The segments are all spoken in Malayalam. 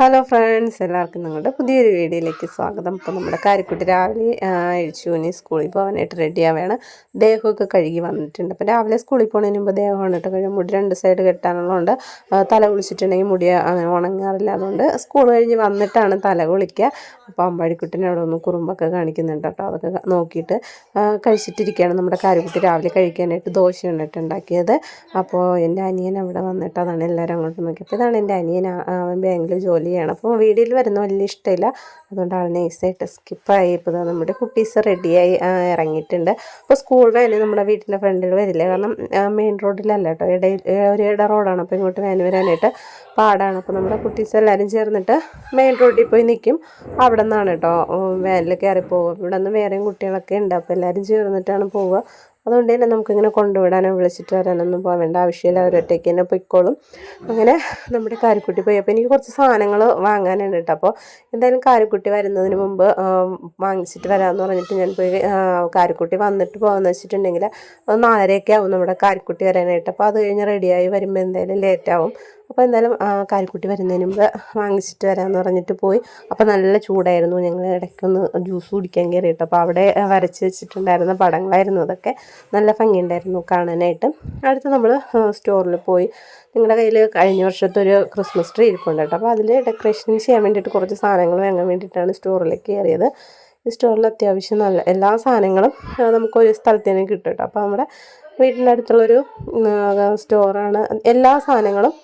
ഹലോ ഫ്രണ്ട്സ്, എല്ലാവർക്കും നിങ്ങളുടെ പുതിയൊരു വീഡിയോയിലേക്ക് സ്വാഗതം. ഇപ്പോൾ നമ്മുടെ കാരിക്കുട്ടി രാവിലെ എഴുച്ചൂനി സ്കൂളിൽ പോകാനായിട്ട് റെഡി ആവുകയാണ്. ദേഹമൊക്കെ കഴുകി വന്നിട്ടുണ്ട്. അപ്പോൾ രാവിലെ സ്കൂളിൽ പോകുന്നതിന് മുമ്പ് ദേഹം വന്നിട്ട് കഴിയും. മുടി രണ്ട് സൈഡ് കെട്ടാനുള്ളതുകൊണ്ട് തല കുളിച്ചിട്ടുണ്ടെങ്കിൽ മുടി അങ്ങനെ ഉണങ്ങാറില്ല. അതുകൊണ്ട് സ്കൂൾ കഴിഞ്ഞ് വന്നിട്ടാണ് തല കുളിക്കുക. അപ്പോൾ അമ്പാടിക്കുട്ടിനെ അവിടെ ഒന്ന് കുറുമ്പൊക്കെ കാണിക്കുന്നുണ്ട് കേട്ടോ. അതൊക്കെ നോക്കിയിട്ട് കഴിച്ചിട്ടിരിക്കുകയാണ്. നമ്മുടെ കാരിക്കുട്ടി രാവിലെ കഴിക്കാനായിട്ട് ദോശയാണ് കേട്ടോ ഉണ്ടാക്കിയത്. അപ്പോൾ എൻ്റെ അനിയൻ അവിടെ വന്നിട്ട് അതാണ് എല്ലാവരും അങ്ങോട്ട് നോക്കിയപ്പോൾ ഇതാണ് എൻ്റെ അനിയൻ. അവൻ ബാങ്കിൽ ജോലി ചെയ്യണം. അപ്പോൾ വീഡിയോയിൽ വരുന്ന വലിയ ഇഷ്ടമില്ല, അതുകൊണ്ട് ആൾ നൈസായിട്ട് സ്കിപ്പായി. ഇപ്പോൾ നമ്മുടെ കുട്ടീസ് റെഡിയായി ഇറങ്ങിയിട്ടുണ്ട്. അപ്പോൾ സ്കൂൾ വാന് നമ്മുടെ വീട്ടിൻ്റെ ഫ്രണ്ടിൽ വരില്ല, കാരണം മെയിൻ റോഡിലല്ല കേട്ടോ, ഒരു ഇട റോഡാണ്. അപ്പോൾ ഇങ്ങോട്ട് വാന് വരാനായിട്ട് പാടാണ്. അപ്പോൾ നമ്മുടെ കുട്ടീസ് എല്ലാവരും ചേർന്നിട്ട് മെയിൻ റോഡിൽ പോയി നിൽക്കും. അവിടെ നിന്നാണ് കേട്ടോ വാനിൽ കയറി പോവുക. ഇവിടെ നിന്ന് വേറെയും കുട്ടികളൊക്കെ ഉണ്ട്. അപ്പോൾ എല്ലാവരും ചേർന്നിട്ടാണ് പോവുക. അതുകൊണ്ട് തന്നെ നമുക്കിങ്ങനെ കൊണ്ടുവിടാനോ വിളിച്ചിട്ട് വരാനൊന്നും പോകേണ്ട ആവശ്യമില്ല. അവരൊറ്റയ്ക്ക് തന്നെ പൊയ്ക്കോളും. അങ്ങനെ നമ്മുടെ കാരിക്കുട്ടി പോയി. അപ്പോൾ എനിക്ക് കുറച്ച് സാധനങ്ങൾ വാങ്ങാനുണ്ട് കേട്ടോ. അപ്പോൾ എന്തായാലും കാരിക്കുട്ടി വരുന്നതിന് മുമ്പ് വാങ്ങിച്ചിട്ട് വരാമെന്ന് പറഞ്ഞിട്ട് ഞാൻ പോയി. കാരിക്കുട്ടി വന്നിട്ട് പോകാമെന്ന് വെച്ചിട്ടുണ്ടെങ്കിൽ 4:30 ആവും നമ്മുടെ കാരിക്കുട്ടി വരാനായിട്ട്. അപ്പോൾ അത് കഴിഞ്ഞ് റെഡിയായി വരുമ്പോൾ എന്തായാലും ലേറ്റാവും. അപ്പോൾ എന്തായാലും കാരിക്കുട്ടി വരുന്നതിന് മുമ്പ് വാങ്ങിച്ചിട്ട് വരാമെന്ന് പറഞ്ഞിട്ട് പോയി. അപ്പോൾ നല്ല ചൂടായിരുന്നു. ഞങ്ങൾ ഇടയ്ക്കൊന്ന് ജ്യൂസ് കുടിക്കാൻ കയറിയിട്ട്, അപ്പോൾ അവിടെ വരച്ച് വെച്ചിട്ടുണ്ടായിരുന്ന പടങ്ങളായിരുന്നു അതൊക്കെ. നല്ല ഭംഗിയുണ്ടായിരുന്നു കാണാനായിട്ട്. അടുത്ത് നമ്മൾ സ്റ്റോറിൽ പോയി. നിങ്ങളുടെ കയ്യിൽ കഴിഞ്ഞ വർഷത്തെ ഒരു ക്രിസ്മസ് ട്രീ ഇരിപ്പുണ്ട് കേട്ടോ. അപ്പോൾ അതിൽ ഡെക്കറേഷൻ ചെയ്യാൻ വേണ്ടിയിട്ട് കുറച്ച് സാധനങ്ങൾ വാങ്ങാൻ വേണ്ടിയിട്ടാണ് സ്റ്റോറിലേക്ക് കയറിയത്. ഈ സ്റ്റോറിൽ അത്യാവശ്യം നല്ല എല്ലാ സാധനങ്ങളും നമുക്കൊരു സ്ഥലത്ത് തന്നെ കിട്ടും കേട്ടോ. അപ്പോൾ നമ്മുടെ വീട്ടിൻ്റെ അടുത്തുള്ളൊരു സ്റ്റോറാണ്. എല്ലാ സാധനങ്ങളും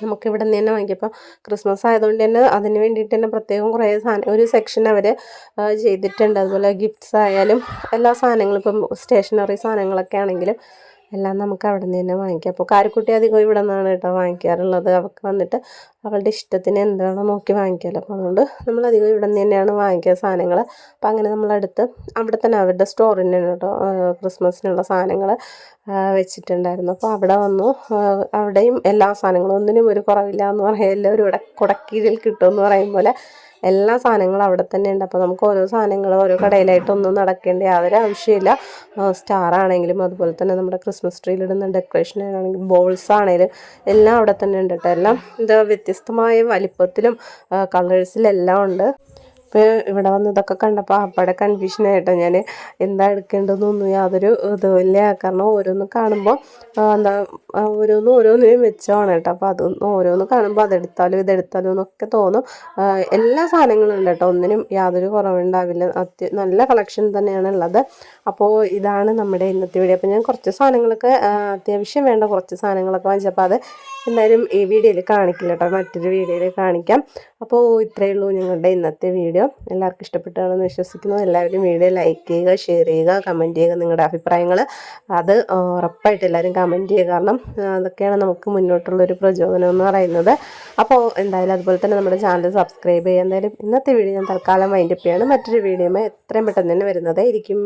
നമുക്കിവിടെ നിന്ന് തന്നെ വാങ്ങിയപ്പോൾ ക്രിസ്മസ് ആയതുകൊണ്ട് തന്നെ അതിന് വേണ്ടിയിട്ട് തന്നെ പ്രത്യേകം കുറേ ഒരു സെക്ഷൻ അവർ ചെയ്തിട്ടുണ്ട്. അതുപോലെ ഗിഫ്റ്റ്സ് ആയാലും എല്ലാ സാധനങ്ങളും, ഇപ്പം സ്റ്റേഷനറി സാധനങ്ങളൊക്കെ ആണെങ്കിലും എല്ലാം നമുക്ക് അവിടെ നിന്ന് തന്നെ വാങ്ങിക്കാം. അപ്പോൾ കാരിക്കുട്ടി അധികം ഇവിടെ നിന്നാണ് കേട്ടോ വാങ്ങിക്കാറുള്ളത്. അവൾക്ക് വന്നിട്ട് അവളുടെ ഇഷ്ടത്തിന് എന്താണോ നോക്കി വാങ്ങിക്കാമല്ലോ. അപ്പോൾ അതുകൊണ്ട് നമ്മളധികം ഇവിടെ നിന്ന് തന്നെയാണ് വാങ്ങിക്കുക സാധനങ്ങൾ. അപ്പോൾ അങ്ങനെ നമ്മളടുത്ത് അവിടെ തന്നെ അവരുടെ സ്റ്റോറിൽ തന്നെയാണ് കേട്ടോ ക്രിസ്മസിനുള്ള സാധനങ്ങൾ വെച്ചിട്ടുണ്ടായിരുന്നു. അപ്പോൾ അവിടെ വന്നു. അവിടെയും എല്ലാ സാധനങ്ങളും ഒന്നിനും ഒരു കുറവില്ല എന്ന് പറയാം. എല്ലാവരും ഇവിടെ കുടക്കീഴിൽ കിട്ടുമെന്ന് പറയും പോലെ എല്ലാ സാധനങ്ങളും അവിടെ തന്നെ ഉണ്ട്. അപ്പോൾ നമുക്ക് ഓരോ സാധനങ്ങൾ ഓരോ കടയിലായിട്ടൊന്നും നടക്കേണ്ട യാതൊരു ആവശ്യമില്ല. സ്റ്റാർ ആണെങ്കിലും അതുപോലെ തന്നെ നമ്മുടെ ക്രിസ്മസ് ട്രീയിലിടുന്ന ഡെക്കറേഷൻ ആണെങ്കിലും ബോൾസ് ആണെങ്കിലും എല്ലാം അവിടെ തന്നെ ഉണ്ട് കേട്ടോ. എല്ലാം എന്താ വ്യത്യസ്തമായ വലിപ്പത്തിലും കളേഴ്സിലെല്ലാം ഉണ്ട്. ഇപ്പോൾ ഇവിടെ വന്ന് ഇതൊക്കെ കണ്ടപ്പോൾ അപ്പടെ കൺഫ്യൂഷനായിട്ടോ. ഞാൻ എന്താ എടുക്കേണ്ടതെന്നൊന്നും യാതൊരു ഇതുമില്ല, കാരണം ഓരോന്ന് കാണുമ്പോൾ എന്താ ഓരോന്നിനും വെച്ചോണം കേട്ടോ. അപ്പോൾ അതൊന്നും ഓരോന്ന് കാണുമ്പോൾ അതെടുത്താലും ഇതെടുത്താലും എന്നൊക്കെ തോന്നും. എല്ലാ സാധനങ്ങളും ഉണ്ട് കേട്ടോ, ഒന്നിനും യാതൊരു കുറവുണ്ടാവില്ല. നല്ല കളക്ഷൻ തന്നെയാണ് ഉള്ളത്. അപ്പോൾ ഇതാണ് നമ്മുടെ ഇന്നത്തെ വീഡിയോ. അപ്പോൾ ഞാൻ കുറച്ച് സാധനങ്ങളൊക്കെ അത്യാവശ്യം വേണ്ട കുറച്ച് സാധനങ്ങളൊക്കെ വാങ്ങിച്ചപ്പോൾ അത് എന്തായാലും ഈ വീഡിയോയിൽ കാണിക്കില്ല കേട്ടോ, മറ്റൊരു വീഡിയോയിൽ കാണിക്കാം. അപ്പോൾ ഇത്രയേ ഉള്ളൂ ഞങ്ങളുടെ ഇന്നത്തെ വീഡിയോ. എല്ലാവർക്കും ഇഷ്ടപ്പെട്ടാണെന്ന് വിശ്വസിക്കുന്നു. എല്ലാവരും വീഡിയോ ലൈക്ക് ചെയ്യുക, ഷെയർ ചെയ്യുക, കമൻറ്റ് ചെയ്യുക. നിങ്ങളുടെ അഭിപ്രായങ്ങൾ അത് ഉറപ്പായിട്ട് എല്ലാവരും കമൻറ്റ് ചെയ്യുക, കാരണം അതൊക്കെയാണ് നമുക്ക് മുന്നോട്ടുള്ളൊരു പ്രചോദനം എന്ന് പറയുന്നത്. അപ്പോൾ എന്തായാലും അതുപോലെ തന്നെ നമ്മുടെ ചാനൽ സബ്സ്ക്രൈബ് ചെയ്യുക. എന്തായാലും ഇന്നത്തെ വീഡിയോ ഞാൻ തൽക്കാലം വൈൻഡപ്പ് ചെയ്യാണ്. മറ്റൊരു വീഡിയോയുമായി എത്രയും പെട്ടെന്ന് തന്നെ വരുന്നതായിരിക്കും.